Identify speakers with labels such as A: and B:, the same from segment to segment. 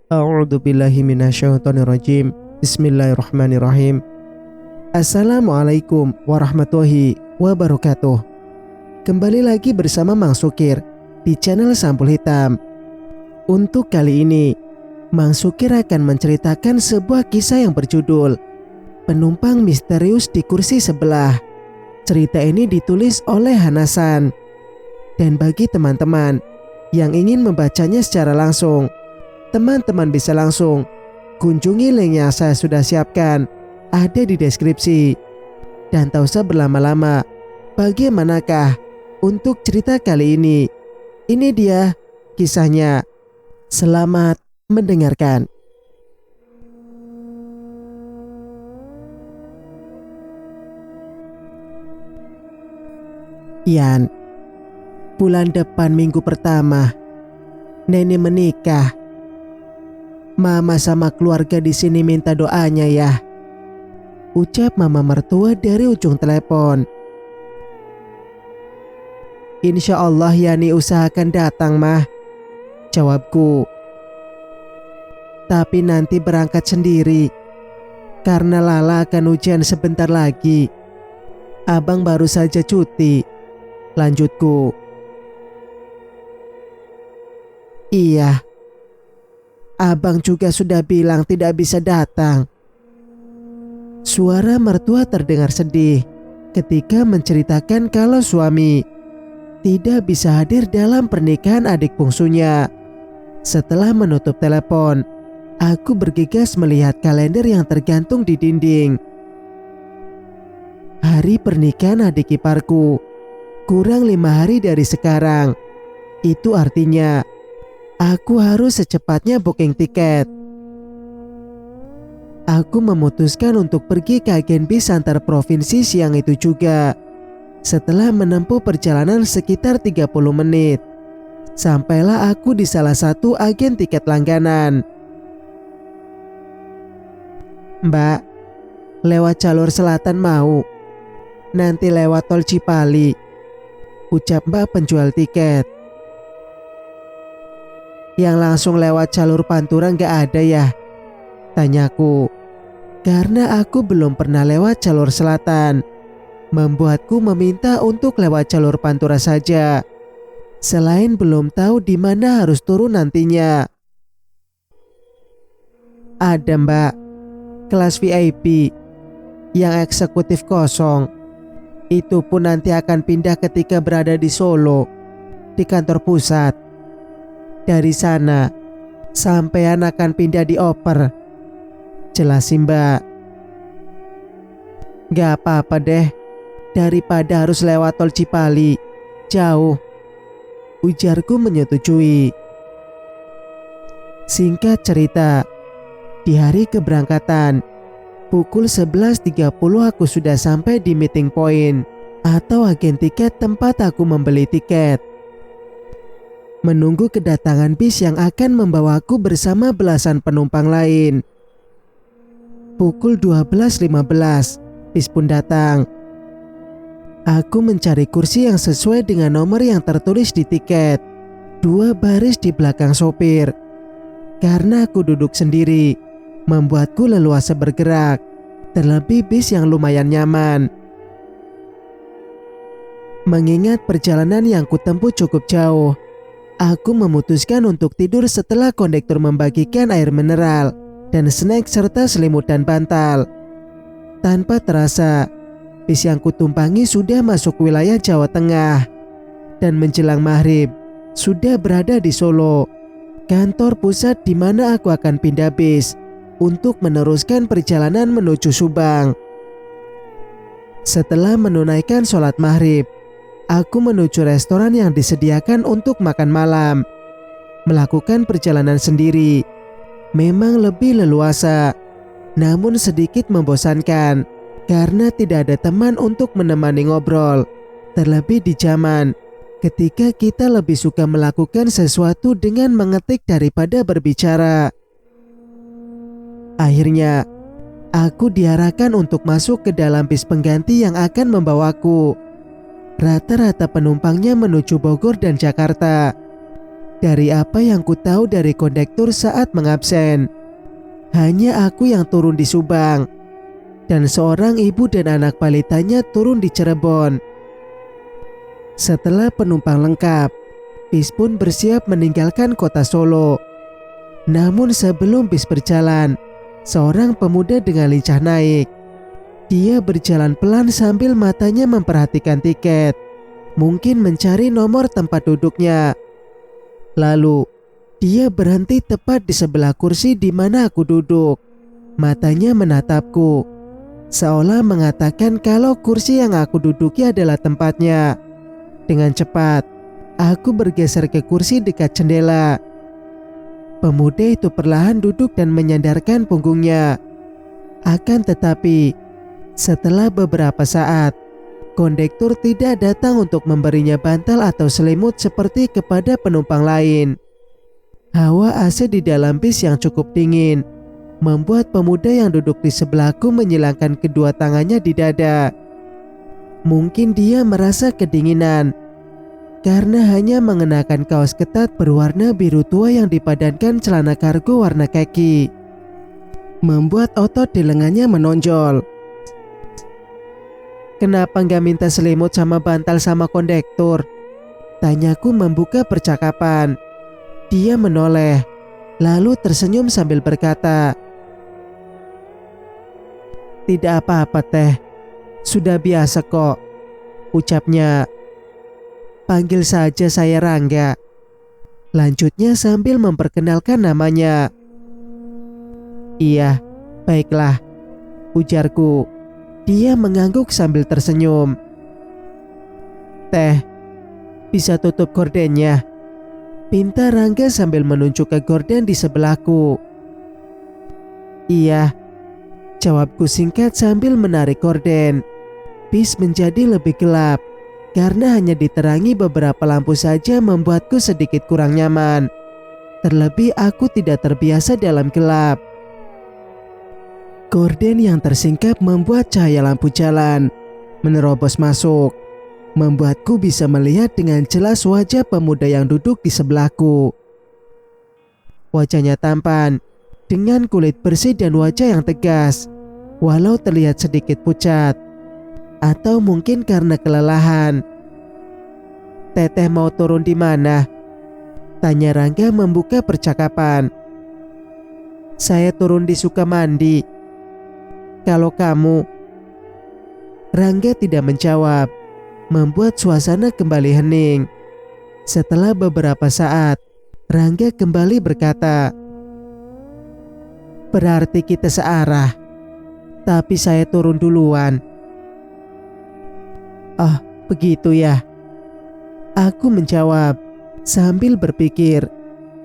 A: A'udzu billahi minasyaitonir rajim. Bismillahirrahmanirrahim. Assalamualaikum warahmatullahi wabarakatuh. Kembali lagi bersama Mang Sukir di channel Sampul Hitam. Untuk kali ini, Mang Sukir akan menceritakan sebuah kisah yang berjudul Penumpang Misterius di Kursi Sebelah. Cerita ini ditulis oleh Hanasan. Dan bagi teman-teman yang ingin membacanya secara langsung, teman-teman bisa langsung kunjungi link yang saya sudah siapkan, ada di deskripsi. Dan tak usah berlama-lama, bagaimanakah untuk cerita kali ini? Ini dia kisahnya. Selamat mendengarkan. Ian, bulan depan minggu pertama, Nenek menikah. Mama sama keluarga di sini minta doanya ya, ucap mama mertua dari ujung telepon. Insya Allah Yani usahakan datang mah, jawabku. Tapi nanti berangkat sendiri, karena Lala akan ujian sebentar lagi. Abang baru saja cuti, lanjutku. Iya, abang juga sudah bilang tidak bisa datang. Suara mertua terdengar sedih ketika menceritakan kalau suami tidak bisa hadir dalam pernikahan adik bungsunya. Setelah menutup telepon, aku bergegas melihat kalender yang tergantung di dinding. Hari pernikahan adik iparku kurang 5 hari dari sekarang. Itu artinya aku harus secepatnya booking tiket. Aku memutuskan untuk pergi ke agen bis antar provinsi siang itu juga. Setelah menempuh perjalanan sekitar 30 menit, sampailah aku di salah satu agen tiket langganan. Mbak, lewat jalur selatan mau? Nanti lewat tol Cipali, ucap mbak penjual tiket. Yang langsung lewat jalur Pantura gak ada ya? Tanyaku. Karena aku belum pernah lewat jalur selatan, membuatku meminta untuk lewat jalur Pantura saja. Selain belum tahu di mana harus turun nantinya. Ada mbak, kelas VIP, yang eksekutif kosong. Itu pun nanti akan pindah ketika berada di Solo, di kantor pusat. Dari sana, sampean akan pindah di oper, jelasin mbak. Gak apa-apa deh, daripada harus lewat tol Cipali, jauh, ujarku menyetujui. Singkat cerita, di hari keberangkatan, pukul 11.30 aku sudah sampai di meeting point atau agen tiket tempat aku membeli tiket. Menunggu kedatangan bis yang akan membawaku bersama belasan penumpang lain. Pukul 12.15, bis pun datang. Aku mencari kursi yang sesuai dengan nomor yang tertulis di tiket, 2 baris di belakang sopir. Karena aku duduk sendiri, membuatku leluasa bergerak, terlebih bis yang lumayan nyaman. Mengingat perjalanan yang kutempuh cukup jauh, aku memutuskan untuk tidur setelah kondektur membagikan air mineral dan snack serta selimut dan bantal. Tanpa terasa, bis yang kutumpangi sudah masuk wilayah Jawa Tengah. Dan menjelang maghrib, sudah berada di Solo, kantor pusat di mana aku akan pindah bis untuk meneruskan perjalanan menuju Subang. Setelah menunaikan sholat maghrib, aku menuju restoran yang disediakan untuk makan malam. Melakukan perjalanan sendiri memang lebih leluasa, namun sedikit membosankan karena tidak ada teman untuk menemani ngobrol. Terlebih di zaman ketika kita lebih suka melakukan sesuatu dengan mengetik daripada berbicara. Akhirnya, aku diarahkan untuk masuk ke dalam bis pengganti yang akan membawaku. Rata-rata penumpangnya menuju Bogor dan Jakarta. Dari apa yang ku tahu dari kondektur saat mengabsen, hanya aku yang turun di Subang, dan seorang ibu dan anak balitanya turun di Cirebon. Setelah penumpang lengkap, bis pun bersiap meninggalkan kota Solo. Namun sebelum bis berjalan, seorang pemuda dengan lincah naik. Dia berjalan pelan sambil matanya memperhatikan tiket, mungkin mencari nomor tempat duduknya. Lalu, dia berhenti tepat di sebelah kursi di mana aku duduk. Matanya menatapku, seolah mengatakan kalau kursi yang aku duduki adalah tempatnya. Dengan cepat, aku bergeser ke kursi dekat jendela. Pemuda itu perlahan duduk dan menyandarkan punggungnya. Akan tetapi, setelah beberapa saat, kondektur tidak datang untuk memberinya bantal atau selimut seperti kepada penumpang lain. Hawa AC di dalam bis yang cukup dingin membuat pemuda yang duduk di sebelahku menyilangkan kedua tangannya di dada. Mungkin dia merasa kedinginan karena hanya mengenakan kaos ketat berwarna biru tua yang dipadankan celana kargo warna kaki, membuat otot di lengannya menonjol. "Kenapa nggak minta selimut sama bantal sama kondektur?" tanyaku membuka percakapan. Dia menoleh, lalu tersenyum sambil berkata, "Tidak apa-apa teh, sudah biasa kok," ucapnya. "Panggil saja saya Rangga," lanjutnya sambil memperkenalkan namanya. "Iya, baiklah," ujarku. Dia mengangguk sambil tersenyum. "Teh, bisa tutup gordennya?" pinta Rangga sambil menunjuk ke gorden di sebelahku. "Iya," jawabku singkat sambil menarik gorden. Bis menjadi lebih gelap karena hanya diterangi beberapa lampu saja membuatku sedikit kurang nyaman. Terlebih aku tidak terbiasa dalam gelap. Gorden yang tersingkap membuat cahaya lampu jalan menerobos masuk, membuatku bisa melihat dengan jelas wajah pemuda yang duduk di sebelahku. Wajahnya tampan, dengan kulit bersih dan wajah yang tegas, walau terlihat sedikit pucat. Atau mungkin karena kelelahan. "Teteh mau turun di mana?" tanya Rangga membuka percakapan. "Saya turun di Sukamandi. Kalau kamu?" Rangga tidak menjawab, membuat suasana kembali hening. Setelah beberapa saat, Rangga kembali berkata, "Berarti kita searah, tapi saya turun duluan." "Oh, begitu ya," aku menjawab sambil berpikir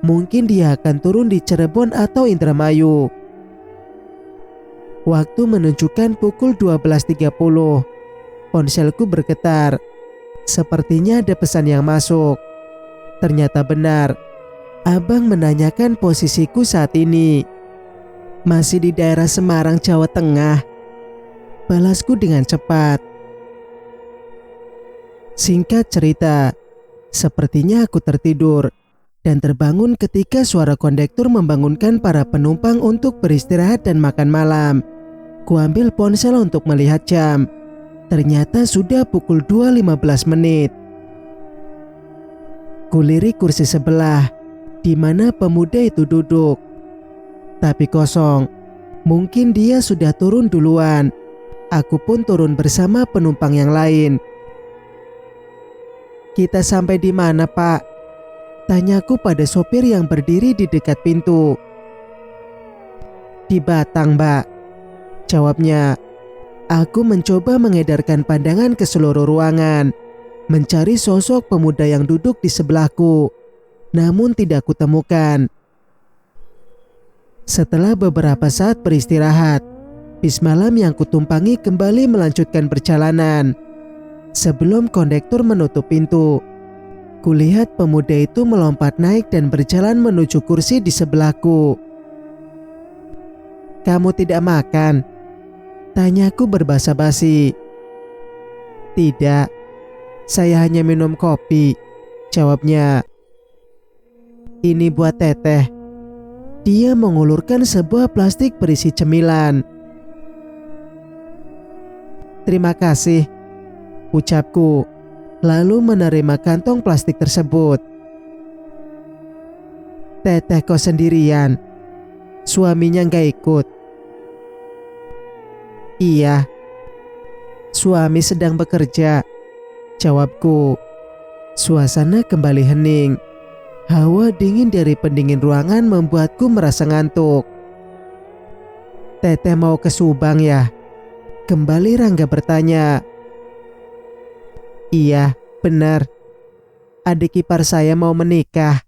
A: mungkin dia akan turun di Cirebon atau Indramayu. Waktu menunjukkan pukul 12.30. Ponselku bergetar. Sepertinya ada pesan yang masuk. Ternyata benar. Abang menanyakan posisiku saat ini. "Masih di daerah Semarang, Jawa Tengah," balasku dengan cepat. Singkat cerita, sepertinya aku tertidur dan terbangun ketika suara kondektur membangunkan para penumpang untuk beristirahat dan makan malam. Kuambil ponsel untuk melihat jam. Ternyata sudah pukul 2.15 menit. Kulirik kursi sebelah di mana pemuda itu duduk, tapi kosong. Mungkin dia sudah turun duluan. Aku pun turun bersama penumpang yang lain. "Kita sampai di mana, Pak?" tanyaku pada sopir yang berdiri di dekat pintu. "Di Batang, Mbak," jawabnya. Aku mencoba mengedarkan pandangan ke seluruh ruangan, mencari sosok pemuda yang duduk di sebelahku, namun tidak kutemukan. Setelah beberapa saat beristirahat, bis malam yang kutumpangi kembali melanjutkan perjalanan. Sebelum kondektur menutup pintu, kulihat pemuda itu melompat naik dan berjalan menuju kursi di sebelahku. "Kamu tidak makan?" tanyaku berbasa basi. "Tidak, saya hanya minum kopi," jawabnya. Ini buat teteh. Dia mengulurkan sebuah plastik berisi cemilan. Terima kasih, ucapku, lalu menerima kantong plastik tersebut. Teteh kok sendirian? Suaminya gak ikut? Iya, suami sedang bekerja, jawabku. Suasana kembali hening. Hawa dingin dari pendingin ruangan membuatku merasa ngantuk. Teteh mau ke Subang ya? Kembali Rangga bertanya. Iya, benar. Adik ipar saya mau menikah,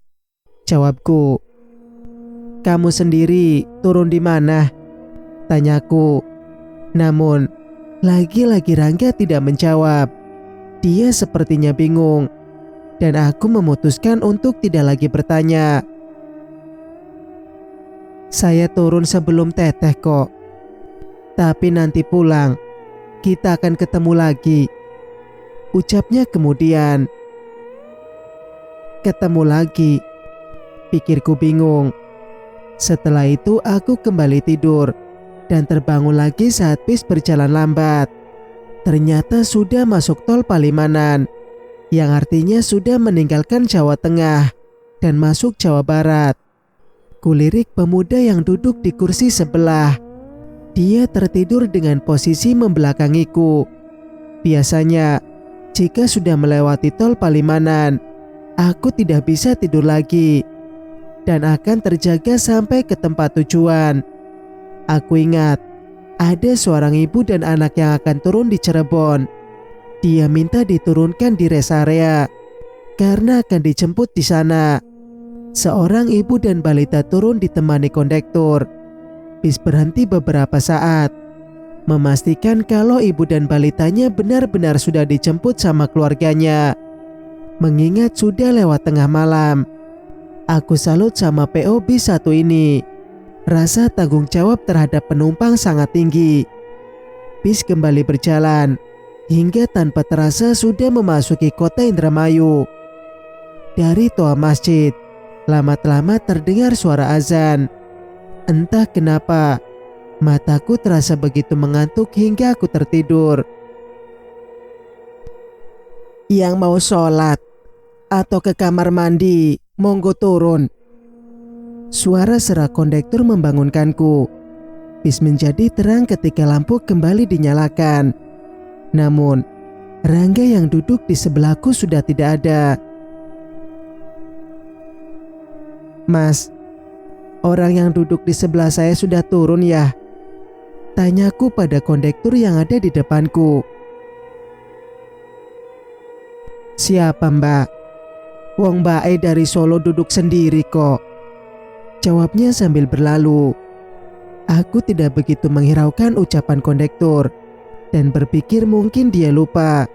A: jawabku. Kamu sendiri turun di mana? Tanyaku. Namun, lagi-lagi Rangga tidak menjawab. Dia sepertinya bingung. Dan aku memutuskan untuk tidak lagi bertanya. Saya turun sebelum teteh kok. Tapi nanti pulang, kita akan ketemu lagi, ucapnya kemudian. Ketemu lagi, pikirku bingung. Setelah itu aku kembali tidur dan terbangun lagi saat bis berjalan lambat. Ternyata sudah masuk tol Palimanan, yang artinya sudah meninggalkan Jawa Tengah dan masuk Jawa Barat. Kulirik pemuda yang duduk di kursi sebelah. Dia tertidur dengan posisi membelakangiku. Biasanya, jika sudah melewati tol Palimanan, aku tidak bisa tidur lagi dan akan terjaga sampai ke tempat tujuan. Aku ingat, ada seorang ibu dan anak yang akan turun di Cirebon. Dia minta diturunkan di rest area karena akan dijemput di sana. Seorang ibu dan balita turun ditemani kondektur. Bis berhenti beberapa saat, memastikan kalau ibu dan balitanya benar-benar sudah dijemput sama keluarganya. Mengingat sudah lewat tengah malam, aku salut sama PO bis satu ini. Rasa tanggung jawab terhadap penumpang sangat tinggi. Bis kembali berjalan hingga tanpa terasa sudah memasuki kota Indramayu. Dari toa masjid, lama-lama terdengar suara azan. Entah kenapa, mataku terasa begitu mengantuk hingga aku tertidur. Yang mau sholat atau ke kamar mandi, monggo turun. Suara serak kondektur membangunkanku. Bis menjadi terang ketika lampu kembali dinyalakan. Namun, Rangga yang duduk di sebelahku sudah tidak ada. Mas, orang yang duduk di sebelah saya sudah turun ya? Tanyaku pada kondektur yang ada di depanku. Siapa mbak? Wong Mbak E dari Solo duduk sendiri kok, jawabnya sambil berlalu. Aku tidak begitu menghiraukan ucapan kondektur dan berpikir mungkin dia lupa.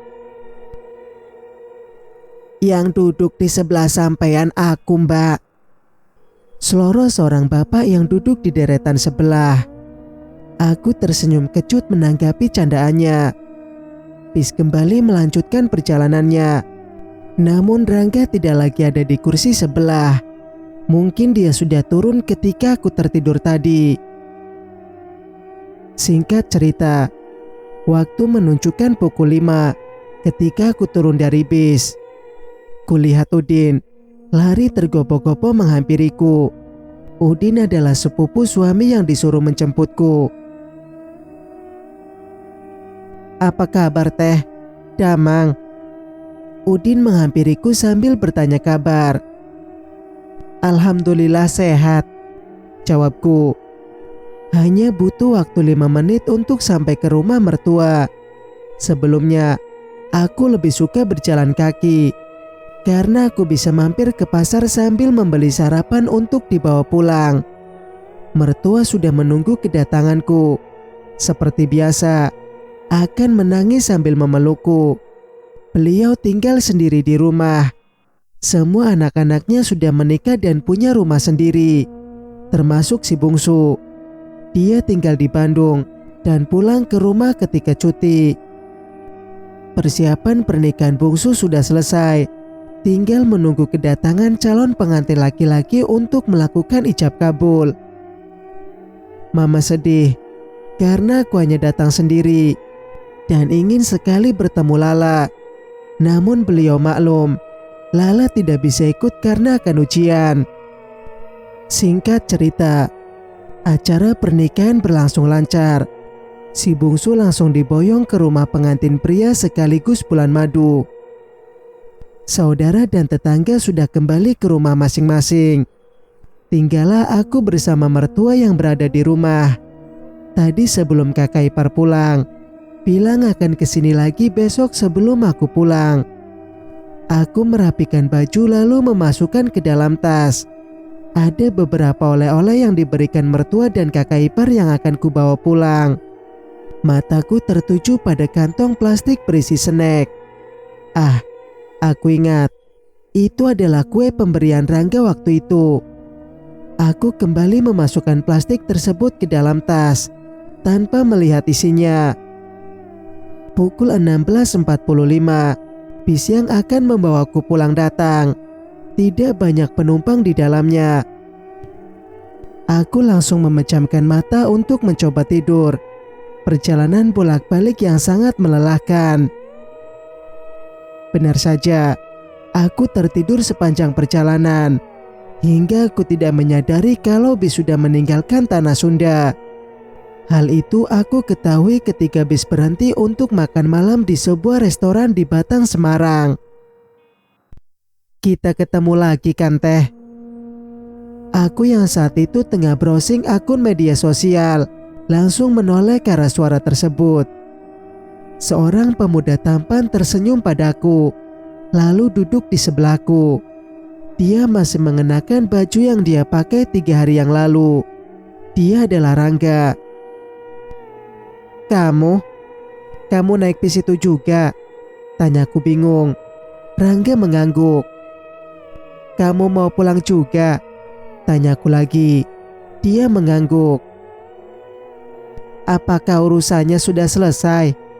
A: Yang duduk di sebelah sampean aku mbak, seloroh seorang bapak yang duduk di deretan sebelah. Aku tersenyum kecut menanggapi candaannya. Bis kembali melanjutkan perjalanannya. Namun Rangga tidak lagi ada di kursi sebelah. Mungkin dia sudah turun ketika aku tertidur tadi. Singkat cerita, waktu menunjukkan pukul 5 ketika aku turun dari bis. Kulihat Udin lari tergopoh-gopoh menghampiriku. Udin adalah sepupu suami yang disuruh menjemputku. Apa kabar teh? Damang. Udin menghampiriku sambil bertanya kabar. Alhamdulillah sehat, jawabku. Hanya butuh waktu 5 menit untuk sampai ke rumah mertua. Sebelumnya, aku lebih suka berjalan kaki karena aku bisa mampir ke pasar sambil membeli sarapan untuk dibawa pulang. Mertua sudah menunggu kedatanganku. Seperti biasa, akan menangis sambil memelukku. Beliau tinggal sendiri di rumah. Semua anak-anaknya sudah menikah dan punya rumah sendiri, termasuk si bungsu. Dia tinggal di Bandung dan pulang ke rumah ketika cuti. Persiapan pernikahan bungsu sudah selesai. Tinggal menunggu kedatangan calon pengantin laki-laki untuk melakukan ijab kabul. Mama sedih karena aku hanya datang sendiri dan ingin sekali bertemu Lala. Namun beliau maklum, Lala tidak bisa ikut karena akan ujian. Singkat cerita, acara pernikahan berlangsung lancar. Si bungsu langsung diboyong ke rumah pengantin pria sekaligus bulan madu. Saudara dan tetangga sudah kembali ke rumah masing-masing. Tinggallah aku bersama mertua yang berada di rumah. Tadi sebelum kakak ipar pulang, bilang akan kesini lagi besok sebelum aku pulang. Aku merapikan baju lalu memasukkan ke dalam tas. Ada beberapa oleh-oleh yang diberikan mertua dan kakak ipar yang akan kubawa pulang. Mataku tertuju pada kantong plastik berisi snack. Aku ingat, itu adalah kue pemberian Rangga waktu itu. Aku kembali memasukkan plastik tersebut ke dalam tas, tanpa melihat isinya. Pukul 16.45, bis yang akan membawaku pulang datang. Tidak banyak penumpang di dalamnya. Aku langsung memejamkan mata untuk mencoba tidur. Perjalanan bolak-balik yang sangat melelahkan. Benar saja, aku tertidur sepanjang perjalanan, hingga aku tidak menyadari kalau bis sudah meninggalkan tanah Sunda. Hal itu aku ketahui ketika bis berhenti untuk makan malam di sebuah restoran di Batang, Semarang. Kita ketemu lagi kan Teh? Aku yang saat itu tengah browsing akun media sosial, langsung menoleh ke arah suara tersebut. Seorang pemuda tampan tersenyum padaku, lalu duduk di sebelahku. Dia masih mengenakan baju yang dia pakai 3 hari yang lalu. Dia adalah Rangga. Kamu naik bis itu juga? Tanyaku bingung. Rangga mengangguk. Kamu mau pulang juga? Tanyaku lagi. Dia mengangguk. Apakah urusannya sudah selesai?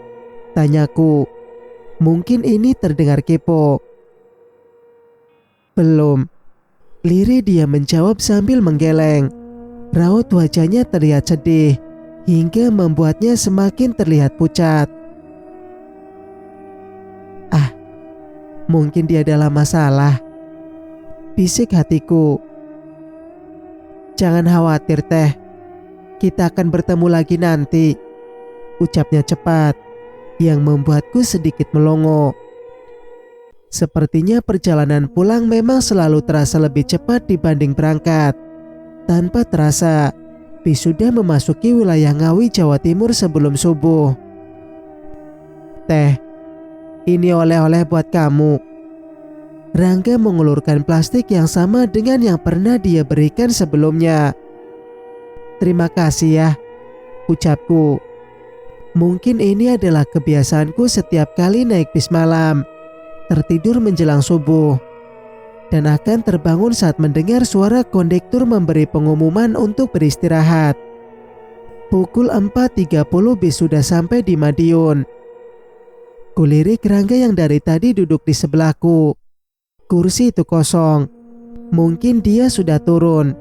A: Tanyaku. Mungkin ini terdengar kepo. Belum. Lirih dia menjawab sambil menggeleng. Raut wajahnya terlihat sedih, hingga membuatnya semakin terlihat pucat. Mungkin dia dalam masalah. Bisik hatiku. Jangan khawatir Teh, kita akan bertemu lagi nanti. Ucapnya cepat, yang membuatku sedikit melongo. Sepertinya perjalanan pulang memang selalu terasa lebih cepat dibanding berangkat. Tanpa terasa, bis sudah memasuki wilayah Ngawi, Jawa Timur sebelum subuh. Teh, ini oleh-oleh buat kamu. Rangga mengulurkan plastik yang sama dengan yang pernah dia berikan sebelumnya. Terima kasih ya, ucapku. Mungkin ini adalah kebiasaanku setiap kali naik bis malam, tertidur menjelang subuh, dan akan terbangun saat mendengar suara kondektur memberi pengumuman untuk beristirahat. Pukul 4.30 bis sudah sampai di Madiun. Kulirik Rangga yang dari tadi duduk di sebelahku. Kursi itu kosong. Mungkin dia sudah turun.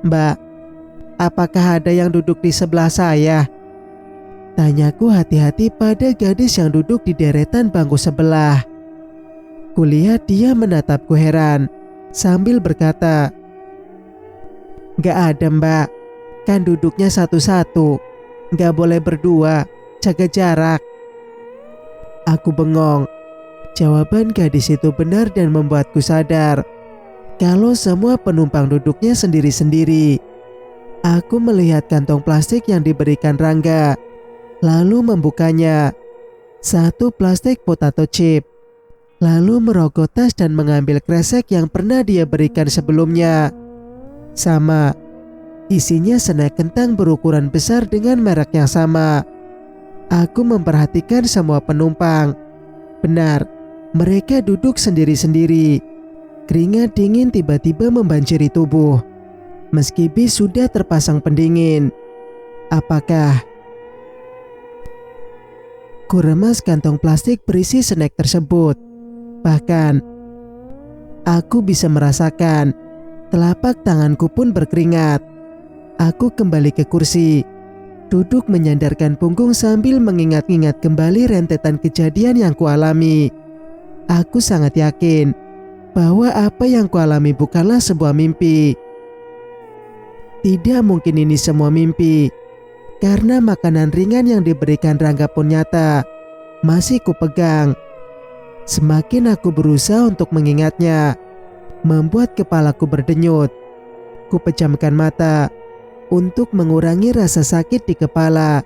A: Mbak, apakah ada yang duduk di sebelah saya? Tanyaku hati-hati pada gadis yang duduk di deretan bangku sebelah. Kulihat dia menatapku heran, sambil berkata, Gak ada Mbak, kan duduknya satu-satu. Gak boleh berdua, jaga jarak. Aku bengong. Jawaban gadis itu benar dan membuatku sadar kalau semua penumpang duduknya sendiri-sendiri. Aku melihat kantong plastik yang diberikan Rangga, lalu membukanya. Satu plastik potato chip. Lalu merogoh tas dan mengambil kresek yang pernah dia berikan sebelumnya. Sama, isinya snack kentang berukuran besar dengan merek yang sama. Aku memperhatikan semua penumpang. Benar, mereka duduk sendiri-sendiri. Keringat dingin tiba-tiba membanjiri tubuh. Meski bis sudah terpasang pendingin. Apakah? Kuremas kantong plastik berisi snack tersebut. Bahkan, aku bisa merasakan telapak tanganku pun berkeringat. Aku kembali ke kursi, duduk menyandarkan punggung sambil mengingat-ingat kembali rentetan kejadian yang kualami. Aku sangat yakin bahwa apa yang kualami bukanlah sebuah mimpi. Tidak mungkin ini semua mimpi, karena makanan ringan yang diberikan Rangga pun nyata, masih kupegang. Semakin aku berusaha untuk mengingatnya, membuat kepalaku berdenyut. Kupejamkan mata untuk mengurangi rasa sakit di kepala.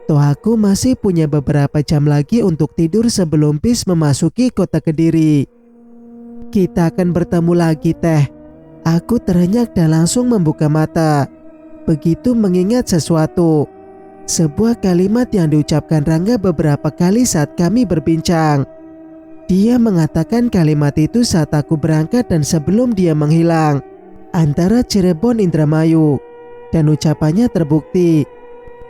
A: Toh aku masih punya beberapa jam lagi untuk tidur sebelum bis memasuki kota Kediri. Kita akan bertemu lagi, Teh. Aku terenyak dan langsung membuka mata. Begitu mengingat sesuatu. Sebuah kalimat yang diucapkan Rangga beberapa kali saat kami berbincang. Dia mengatakan kalimat itu saat aku berangkat dan sebelum dia menghilang antara Cirebon Indramayu. Dan ucapannya terbukti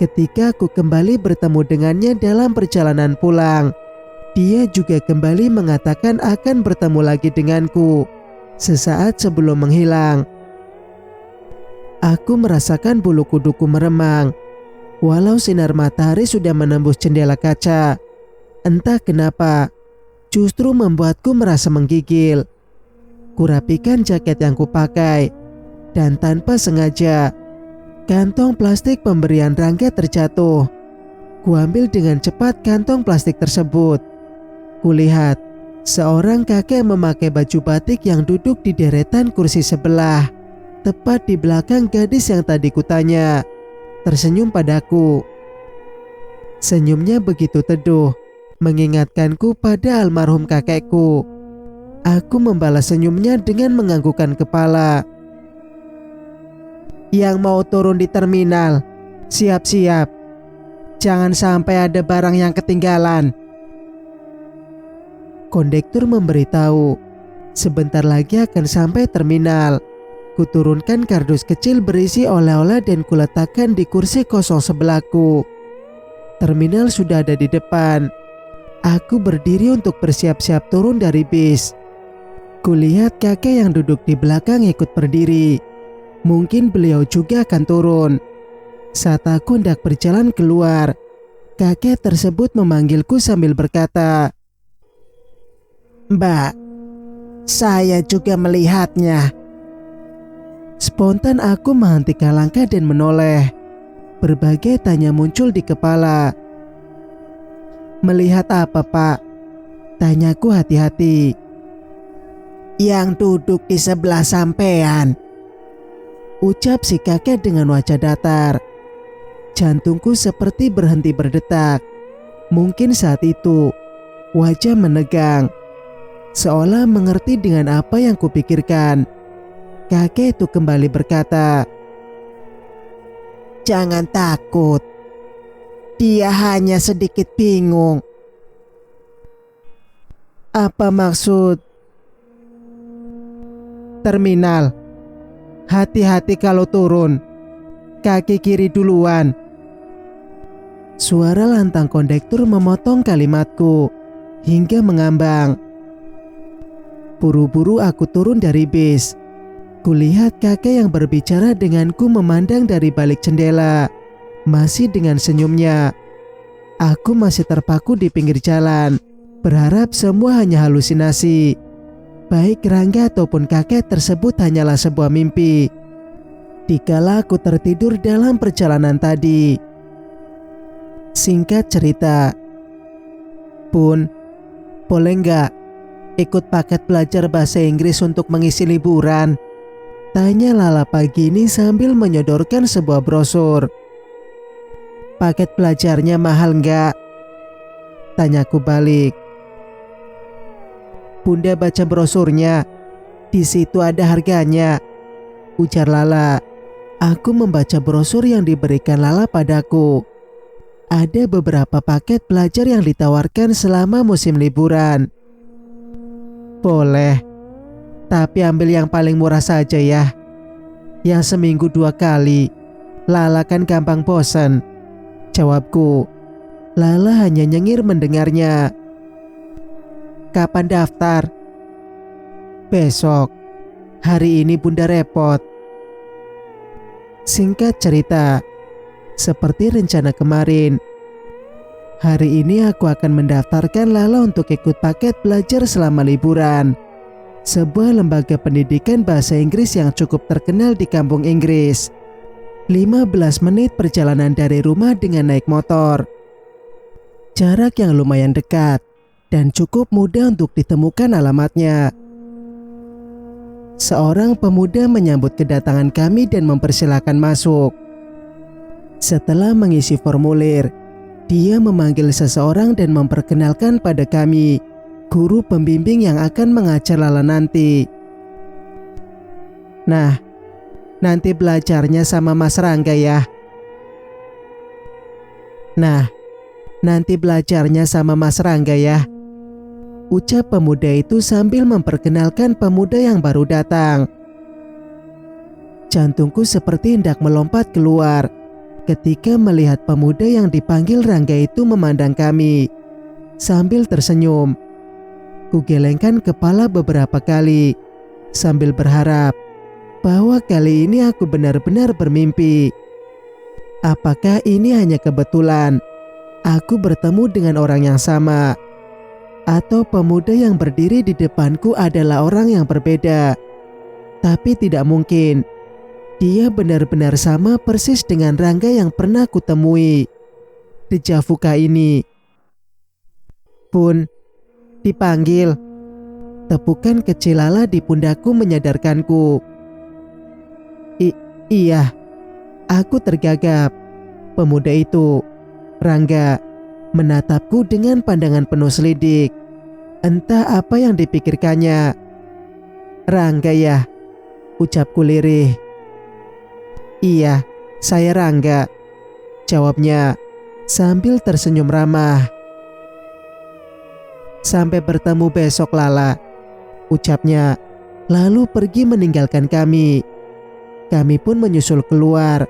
A: ketika aku kembali bertemu dengannya dalam perjalanan pulang. Dia juga kembali mengatakan akan bertemu lagi denganku sesaat sebelum menghilang. Aku merasakan bulu kuduku meremang. Walau sinar matahari sudah menembus jendela kaca, entah kenapa justru membuatku merasa menggigil. Kurapikan jaket yang kupakai dan tanpa sengaja kantong plastik pemberian Rangga terjatuh. Kuambil dengan cepat kantong plastik tersebut. Kulihat seorang kakek memakai baju batik yang duduk di deretan kursi sebelah, tepat di belakang gadis yang tadi kutanya. Tersenyum padaku. Senyumnya begitu teduh, mengingatkanku pada almarhum kakekku. Aku membalas senyumnya dengan menganggukkan kepala. Yang mau turun di terminal, siap-siap. Jangan sampai ada barang yang ketinggalan. Kondektur memberitahu, sebentar lagi akan sampai terminal. Kuturunkan kardus kecil berisi oleh-oleh dan kuletakkan di kursi kosong sebelahku. Terminal sudah ada di depan. Aku berdiri untuk bersiap-siap turun dari bis. Kulihat kakek yang duduk di belakang ikut berdiri. Mungkin beliau juga akan turun. Saat aku hendak berjalan keluar, kakek tersebut memanggilku sambil berkata, "Mbak, saya juga melihatnya." Spontan aku menghentikan langkah dan menoleh. Berbagai tanya muncul di kepala. "Melihat apa, Pak?" Tanyaku hati-hati. "Yang duduk di sebelah sampean," ucap si kakek dengan wajah datar. Jantungku seperti berhenti berdetak. Mungkin saat itu wajah menegang, seolah mengerti dengan apa yang kupikirkan. Kakek itu kembali berkata, "Jangan takut. Dia hanya sedikit bingung." "Apa maksud?" "Terminal. Hati-hati kalau turun. Kaki kiri duluan." Suara lantang kondektur memotong kalimatku hingga mengambang. Buru-buru aku turun dari bis. Kulihat kakek yang berbicara denganku memandang dari balik jendela, masih dengan senyumnya. Aku masih terpaku di pinggir jalan, berharap semua hanya halusinasi. Baik Rangga ataupun kakek tersebut hanyalah sebuah mimpi. Dikala aku tertidur dalam perjalanan tadi. Singkat cerita, "Bun, boleh nggak ikut paket belajar bahasa Inggris untuk mengisi liburan?" Tanya Lala pagi ini sambil menyodorkan sebuah brosur. "Paket belajarnya mahal nggak?" Tanyaku balik. "Bunda baca brosurnya, di situ ada harganya," ujar Lala. Aku membaca brosur yang diberikan Lala padaku. Ada beberapa paket belajar yang ditawarkan selama musim liburan. "Boleh, tapi ambil yang paling murah saja ya. Yang seminggu 2 kali. Lala kan gampang bosan," jawabku. Lala hanya nyengir mendengarnya. kapan daftar? Besok. Hari ini Bunda repot. Singkat cerita, seperti rencana kemarin, hari ini aku akan mendaftarkan Lala untuk ikut paket belajar selama liburan. Sebuah lembaga pendidikan bahasa Inggris yang cukup terkenal di kampung Inggris. 15 menit perjalanan dari rumah dengan naik motor. Jarak yang lumayan dekat dan cukup mudah untuk ditemukan alamatnya. Seorang pemuda menyambut kedatangan kami dan mempersilahkan masuk. Setelah mengisi formulir, dia memanggil seseorang dan memperkenalkan pada kami guru pembimbing yang akan mengajar Lala nanti. Nah, nanti belajarnya sama Mas Rangga ya. Ucap pemuda itu sambil memperkenalkan pemuda yang baru datang. Jantungku seperti hendak melompat keluar ketika melihat pemuda yang dipanggil Rangga itu memandang kami sambil tersenyum. Kugelengkan kepala beberapa kali sambil berharap bahwa kali ini aku benar-benar bermimpi. Apakah ini hanya kebetulan aku bertemu dengan orang yang sama? Atau pemuda yang berdiri di depanku adalah orang yang berbeda? Tapi tidak mungkin. Dia benar-benar sama persis dengan Rangga yang pernah kutemui. Dejavukah ini? Pun, dipanggil. Tepukan kecil Lala di pundakku menyadarkanku. Iya, aku tergagap. Pemuda itu, Rangga, menatapku dengan pandangan penuh selidik. Entah apa yang dipikirkannya. Rangga ya, ucapku lirih. Iya, saya Rangga, jawabnya sambil tersenyum ramah. Sampai bertemu besok Lala, ucapnya, lalu pergi meninggalkan kami. Kami pun menyusul keluar.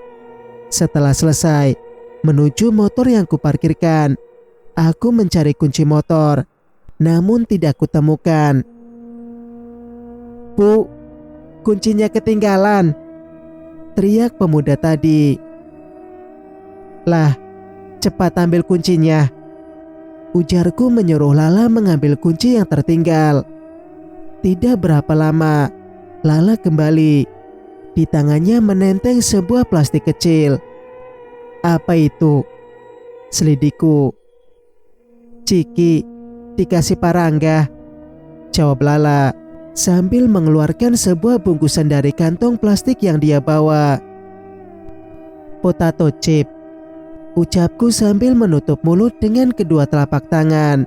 A: Setelah selesai menuju motor yang kuparkirkan, aku mencari kunci motor, namun tidak kutemukan. Bu, kuncinya ketinggalan, teriak pemuda tadi. Lah, cepat ambil kuncinya, ujarku menyuruh Lala mengambil kunci yang tertinggal. Tidak berapa lama, Lala kembali. Di tangannya menenteng sebuah plastik kecil. Apa itu? Selidikku. Ciki, dikasih Pak Rangga, jawab Lala sambil mengeluarkan sebuah bungkusan dari kantong plastik yang dia bawa. Potato chip, ucapku sambil menutup mulut dengan kedua telapak tangan.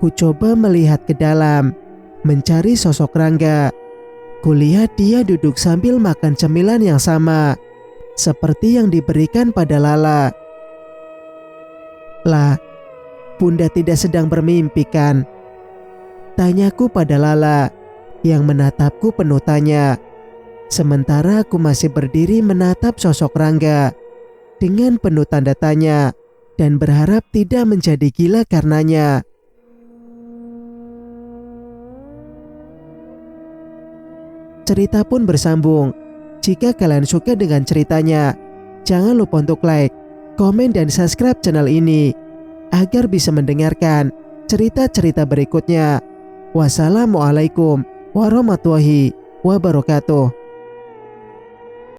A: Ku coba melihat ke dalam, mencari sosok Rangga. Kulihat dia duduk sambil makan cemilan yang sama, seperti yang diberikan pada Lala. Lah, Bunda tidak sedang bermimpi kan? Tanyaku pada Lala, yang menatapku penuh tanya. Sementara aku masih berdiri menatap sosok Rangga dengan penuh tanda tanya dan berharap tidak menjadi gila karenanya. Cerita pun bersambung. Jika kalian suka dengan ceritanya, jangan lupa untuk like, komen, dan subscribe channel ini agar bisa mendengarkan cerita-cerita berikutnya. Wassalamualaikum warahmatullahi wabarakatuh.